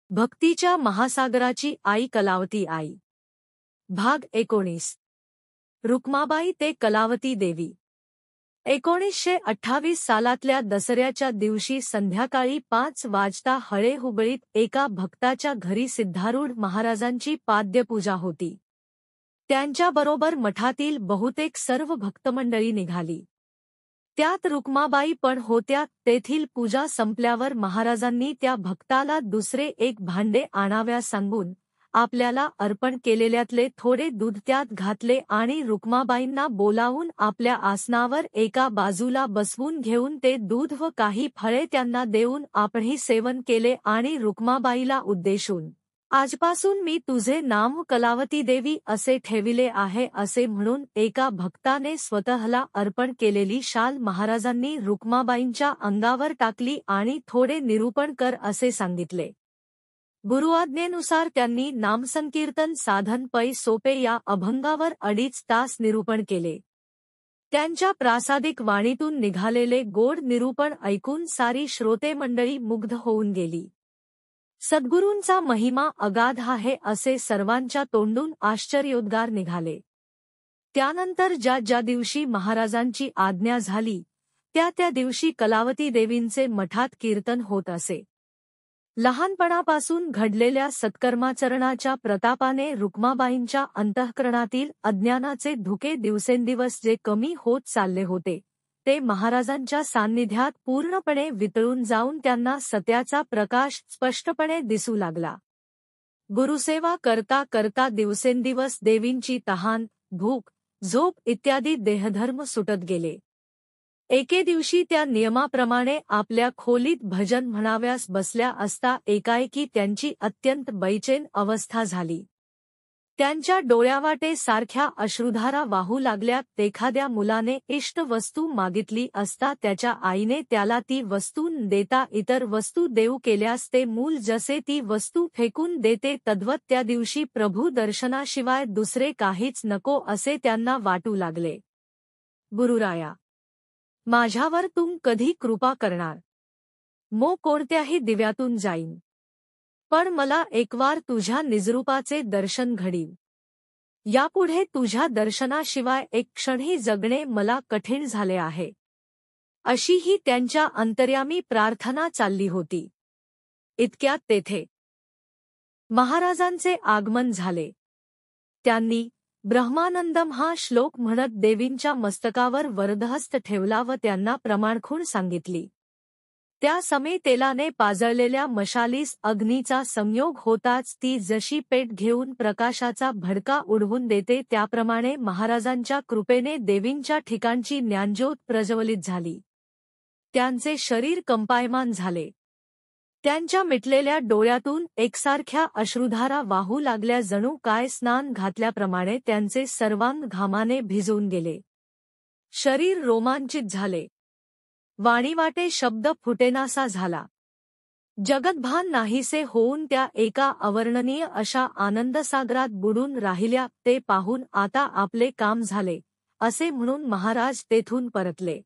भक्तीच्या महासागराची आई कलावती आई। भाग 19। रुक्माबाई ते कलावती देवी। 1928 सालातल्या दसऱ्याच्या दिवशी संध्याकाळी 5 वाजता हळे-हुबळीत एका भक्ताच्या घरी सिद्धारूढ महाराजांची पाद्यपूजा होती। त्यांच्याबरोबर मठातील बहुतेक सर्व भक्तमंडळी निघाली। त्यात रुक्माबाई पण होत्या। तेथील पूजा संपल्यावर महाराजांनी त्या भक्ताला दुसरे एक भांडे आणाव्यास सांगून आपल्याला अर्पण केलेल्यातले थोडे दूध त्यात घातले आणि रुक्माबाईंना बोलावून आपल्या आसनावर एका बाजूला बसवून घेऊन ते दूध व काही फळे त्यांना देऊन आपणही सेवन केले आणि रुक्माबाईला उद्देशून, आजपासून मी तुझे नाव कलावती देवी असे ठेविले आहे असे म्हणून एका भक्ताने स्वतःला अर्पण केलेली शाल महाराजांनी रुक्माबाईंच्या अंगावर टाकली आणि थोडे निरूपण कर असे सांगितले। गुरुआज्ञेनुसार त्यांनी नामसंकीर्तन साधन पै सोपे या अभंगावर 2.5 तास निरूपण केले। त्यांच्या प्रासादिक वाणीतून निघालेले गोड निरूपण ऐकून सारी श्रोते मंडळी मुग्ध होऊन गेली। सद्गुरूंचा महिमा अगाध आहे असे सर्वांच्या तोंडून आश्चर्योद्गार निघाले। त्यानंतर ज्या दिवशी महाराजांची आज्ञा झाली त्या दिवशी कलावती देवींचे मठात कीर्तन होत असे। लहानपणापासून घडलेल्या सत्कर्माचरणाच्या प्रतापाने रुक्माबाईंच्या अंतःकरणातील अज्ञानाचे धुके दिवसेंदिवस जे कमी होत चालले होते ते महाराजांच्या सान्निध्यात पूर्णपणे वितळून जाऊन त्यांना सत्याचा प्रकाश स्पष्टपणे दिसू लागला। गुरुसेवा करता करता दिवसेंदिवस देवींची तहान, भूक, झोप इत्यादी देहधर्म सुटत गेले। एके दिवशी त्या नियमाप्रमाणे आपल्या खोलीत भजन म्हणाव्यास बसल्या असता एकाएकी त्यांची अत्यंत बैचेन अवस्था झाली। त्यांच्या डोळ्यावाटे सारख्या अश्रुधारा वाहू लागल्या। एखाद्या मुलाने इष्ट वस्तू मागितली असता त्याच्या आईने त्याला ती वस्तू न देता इतर वस्तू देऊ केल्यास ते मूल जसे ती वस्तू फेकून देते तद्वत त्या दिवशी प्रभू दर्शनाशिवाय दुसरे काहीच नको असे त्यांना वाटू लागले। गुरुराया, माझ्यावर तुम कधी कृपा करणार? कोणत्याही दिव्यातून जाईन, पण मला एकवार तुझ्या निजरूपाचे दर्शन घडील। यापुढे तुझ्या दर्शनाशिवाय एक क्षणही जगणे मला कठीण झाले आहे, अशी ही त्यांच्या अंतर्यामी प्रार्थना चालली होती। इतक्यात तेथे महाराजांचे आगमन झाले। त्यांनी ब्रह्मानंदम हा श्लोक म्हणत देवींच्या मस्तकावर वरदहस्त ठेवला व त्यांना प्रमाणखूण सांगितली। त्या समय तेलाने पाजळलेल्या मशालीस अग्नीचा संयोग होताच ती जशी पेट घेऊन प्रकाशाचा भडका उडवून देते त्याप्रमाणे महाराजांच्या कृपेने देवींच्या ठिकाणची ज्ञानज्योत प्रज्वलित झाली। त्यांचे शरीर कंपायमान झाले। त्यांच्या मिटलेल्या डोळ्यातून एकसारख्या अश्रुधारा वाहू लागल्या, जणू काय स्नान घातल्याप्रमाणे त्यांचे सर्वांग घामाने भिजून गेले। शरीर रोमांचित झाले। वाणीवाटे शब्द फुटेनासा झाला। जगतभान नाहीसे होऊन त्या एका अवर्णनीय अशा आनंदसागरात बुडून राहिल्या। ते पाहून आता आपले काम झाले असे म्हणून महाराज तेथून परतले।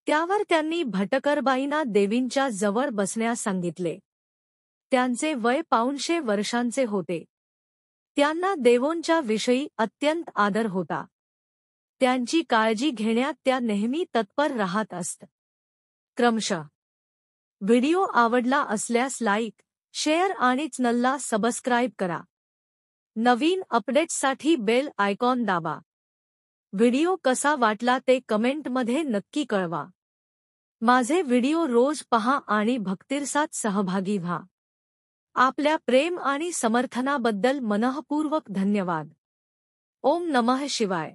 त्यावर त्यांनी भटकरबाईंना देवींच्या जवळ बसण्यास सांगितले। त्यांचे वय 250 वर्षांचे होते। त्यांना देवोंच्या विषयी अत्यंत आदर होता। त्यांची काळजी घेण्यात त्या नेहमी तत्पर राहत असत। क्रमशः व्हिडिओ आवडला असल्यास लाईक, शेअर आणि चॅनलला सबस्क्राईब करा। नवीन अपडेट्ससाठी बेल आयकॉन दाबा। व्हिडिओ कसा वाटला ते कमेंटमध्ये नक्की कळवा। माझे व्हिडिओ रोज पहा आणि भक्तिरसात सहभागी व्हा। आपल्या प्रेम आणि समर्थनाबद्दल मनःपूर्वक धन्यवाद। ओम नमः शिवाय।